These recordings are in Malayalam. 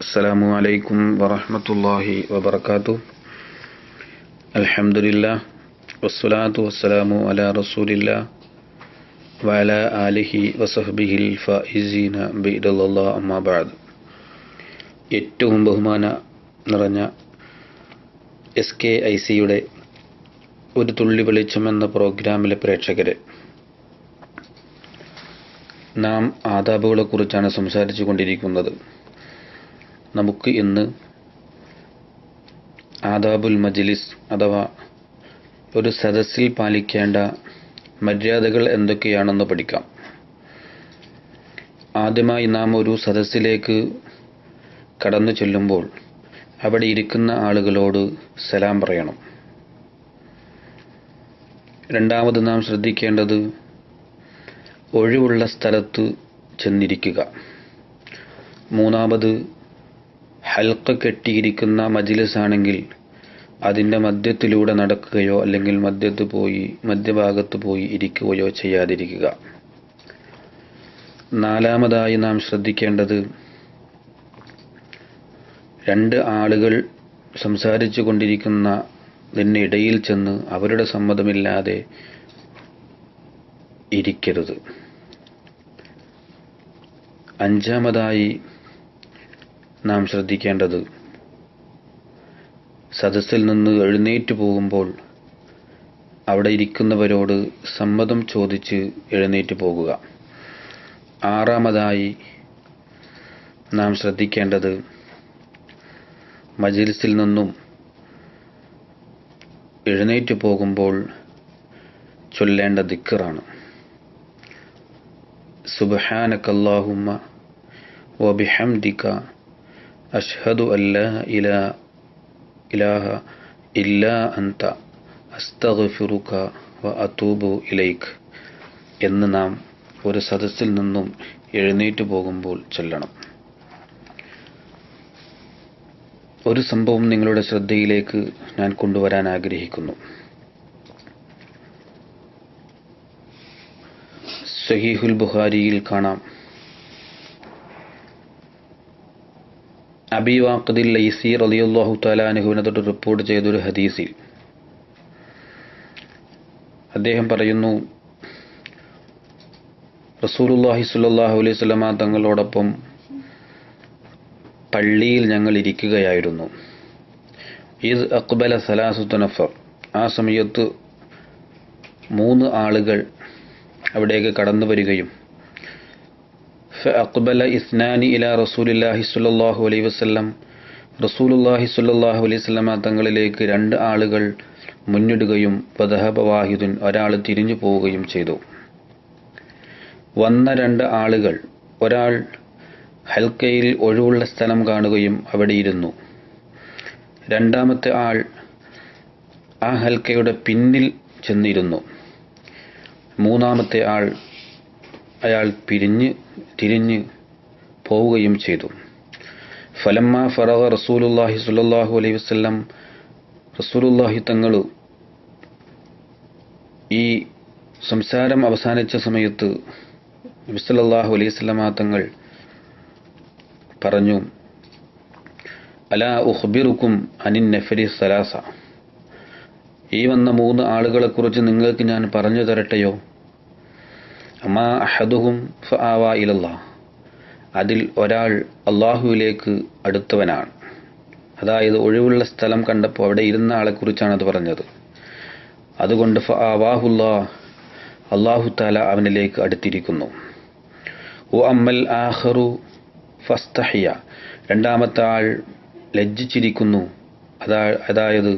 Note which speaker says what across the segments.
Speaker 1: അസ്സലാമു അലൈക്കും വറഹ്മത്തുള്ളാഹി വബറകാതുഹു. അൽഹംദുലില്ലാഹ് വസ്സലാത്തു വസ്സലാമു അലാ റസൂലില്ലാഹ് വഅലാ ആലിഹി വസഹ്ബിഹിൽ ഫായിസീന ബിറളില്ലാഹി അമ്മാ ബഅദ്. ഏറ്റവും ബഹുമാന നിറഞ്ഞ SKICയുടെ ഒരു തുള്ളി വെളിച്ചം എന്ന പ്രോഗ്രാമിലെ പ്രേക്ഷകരെ, നാം ആദാബുകളെ കുറിച്ചാണ് സംസാരിച്ചു കൊണ്ടിരിക്കുന്നത്. നമുക്ക് ഇന്ന് ആദാബുൽ മജ്ലിസ് അഥവാ ഒരു സദസ്സിൽ പാലിക്കേണ്ട മര്യാദകൾ എന്തൊക്കെയാണെന്ന് പഠിക്കാം. ആദ്യമായി നാം ഒരു സദസ്സിലേക്ക് കടന്നു ചെല്ലുമ്പോൾ അവിടെ ഇരിക്കുന്ന ആളുകളോട് സലാം പറയണം. രണ്ടാമത് നാം ശ്രദ്ധിക്കേണ്ടത് ഒഴിവുള്ള സ്ഥലത്ത് ചെന്നിരിക്കുക. മൂന്നാമത് ഹൽക്ക കെട്ടിയിരിക്കുന്ന മജ്ലിസ് ആണെങ്കിൽ അതിൻ്റെ മധ്യത്തിലൂടെ നടക്കുകയോ അല്ലെങ്കിൽ മധ്യഭാഗത്ത് പോയി ഇരിക്കുകയോ ചെയ്യാതിരിക്കുക. നാലാമതായി നാം ശ്രദ്ധിക്കേണ്ടത് രണ്ട് ആളുകൾ സംസാരിച്ചു കൊണ്ടിരിക്കുന്നതിന് ഇടയിൽ ചെന്ന് അവരുടെ സമ്മതമില്ലാതെ ഇരിക്കരുത്. അഞ്ചാമതായി നാം ശ്രദ്ധിക്കേണ്ടത് സദസ്സിൽ നിന്ന് എഴുന്നേറ്റ് പോകുമ്പോൾ അവിടെ ഇരിക്കുന്നവരോട് സമ്മതം ചോദിച്ച് എഴുന്നേറ്റ് പോകുക. ആറാമതായി നാം ശ്രദ്ധിക്കേണ്ടത് മജ്ലിസിൽ നിന്നും എഴുന്നേറ്റ് പോകുമ്പോൾ ചൊല്ലേണ്ട ദിക്റാണ്. സുബ്ഹാനകല്ലാഹുമ്മ വബിഹംദിക അഷ്ഹദു അല്ലാ ഇലാഹ ഇല്ലാ അൻത അസ്തഗ്ഫിറുക വ അതൂബു ഇലൈക് എന്ന് നാം ഒരു സദസ്സിൽ നിന്നും എഴുന്നേറ്റ് പോകുമ്പോൾ ചൊല്ലണം. ഒരു സംഭവം നിങ്ങളുടെ ശ്രദ്ധയിലേക്ക് ഞാൻ കൊണ്ടുവരാൻ ആഗ്രഹിക്കുന്നു. സഹീഹുൽ ബുഖാരിയിൽ കാണാം, അബീ വാഖിദിൽ ലൈസി റളിയല്ലാഹു തആല അൻഹുവിനെ തൊട്ട് റിപ്പോർട്ട് ചെയ്തൊരു ഹദീസിൽ അദ്ദേഹം പറയുന്നു, റസൂലുള്ളാഹി സ്വല്ലല്ലാഹു അലൈഹി വസല്ലമ തങ്ങളോടൊപ്പം പള്ളിയിൽ ഞങ്ങൾ ഇരിക്കുകയായിരുന്നു. ഇദ് അഖ്ബല സലാസത്തു നഫർ, ആ സമയത്ത് 3 ആളുകൾ അവിടേക്ക് കടന്നു വരികയും فأقبل اثنان إلى رسول الله صلى الله عليه وسلم, റസൂലുള്ളാഹി സ്വല്ലല്ലാഹു അലൈഹി വസല്ലമ തങ്ങളിലേക്ക് 2 ആളുകൾ മുന്നിടുകയും വദഹബ വാഹിദുൻ, ഒരാൾ തിരിഞ്ഞു പോവുകയും ചെയ്തു. വന്ന 2 ആളുകൾ, ഒരാൾ ഹൽക്കയിൽ ഒഴിവുള്ള സ്ഥലം കാണുകയും അവിടെ ഇരുന്നു. രണ്ടാമത്തെ ആൾ ആ ഹൽക്കയുടെ പിന്നിൽ ചെന്നിരുന്നു. മൂന്നാമത്തെ ആൾ അയാൾ തിരിഞ്ഞ് പോവുകയും ചെയ്തു. ഫലമ്മ ഫറഗ റസൂലുള്ളാഹി സ്വല്ലല്ലാഹു അലൈഹി വസല്ലം, റസൂലുള്ളാഹി തങ്ങൾ ഈ സംസാരം അവസാനിച്ച സമയത്ത് നബി സല്ലല്ലാഹു അലൈഹി വസല്ലമ തങ്ങൾ പറഞ്ഞു, അലാ ഉഖ്ബിറുക്കും അനിൻ നഫരി സലാസ, ഈ വന്ന 3 ആളുകളെ കുറിച്ച് നിങ്ങൾക്ക് ഞാൻ പറഞ്ഞു തരട്ടെയോ? അമാ അഹദുഹും ഫആവാ ഇലല്ലാഹ്, അതിൽ ഒരാൾ അള്ളാഹുവിലേക്ക് അടുത്തവനാണ്. അതായത് ഒഴിവുള്ള സ്ഥലം കണ്ടപ്പോൾ അവിടെ ഇരുന്ന ആളെക്കുറിച്ചാണ് അത് പറഞ്ഞത്. അതുകൊണ്ട് ഫആവാഹുല്ലാഹ്, അള്ളാഹു തആല അവനിലേക്ക് അടുത്തിരിക്കുന്നു. വ അമ്മൽ ആഖിറു ഫസ്തഹിയ, രണ്ടാമത്തെ ആൾ ലജ്ജിച്ചിരിക്കുന്നു. അതായത്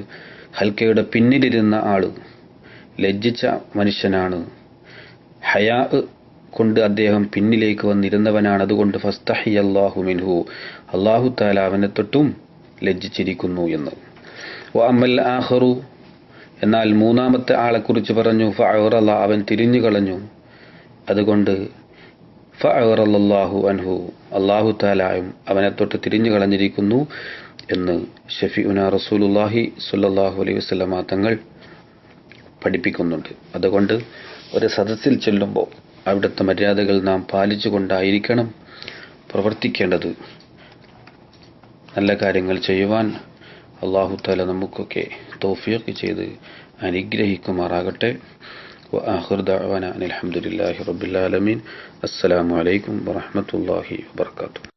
Speaker 1: ഹൽക്കയുടെ പിന്നിലിരുന്ന ആൾ ലജ്ജിച്ച മനുഷ്യനാണ്. ഹയാ കൊണ്ട് അദ്ദേഹം പിന്നിലേക്ക് വന്നിരുന്നവനാണ്. അതുകൊണ്ട് ഫസ്തഹിയല്ലാഹു മിൻഹു, അല്ലാഹു തആല അവനെ തൊട്ടും ലജ്ജിച്ചിരിക്കുന്നു എന്ന്. വ അമ്മൽ ആഖിറു, എന്നാൽ 3-ാമത്തെ ആളെക്കുറിച്ച് പറഞ്ഞു, ഫഅറല, അവൻ തിരിഞ്ഞു കളഞ്ഞു. അതുകൊണ്ട് ഫഅറലല്ലാഹു അൻഹു, അല്ലാഹു തആലയും അവനെ തൊട്ട് തിരിഞ്ഞു കളഞ്ഞിരിക്കുന്നു എന്ന് ഷഫീഉനാ റസൂലുള്ളാഹി സ്വല്ലല്ലാഹു അലൈഹി വസല്ലമ തങ്ങൾ പഠിപ്പിക്കുന്നുണ്ട്. അതുകൊണ്ട് ഒരു സദസ്സിൽ ചെല്ലുമ്പോൾ അവിടുത്തെ മര്യാദകൾ നാം പാലിച്ചുകൊണ്ടായിരിക്കണം പ്രവർത്തിക്കേണ്ടത്. നല്ല കാര്യങ്ങൾ ചെയ്യുവാൻ അല്ലാഹു തആല നമുക്കൊക്കെ തൗഫീഖ് ചെയ്ത് അനുഗ്രഹിക്കുമാറാകട്ടെ. وآخر دعوانا أن الحمد لله رب العالمين. السلام عليكم ورحمة الله وبركاته.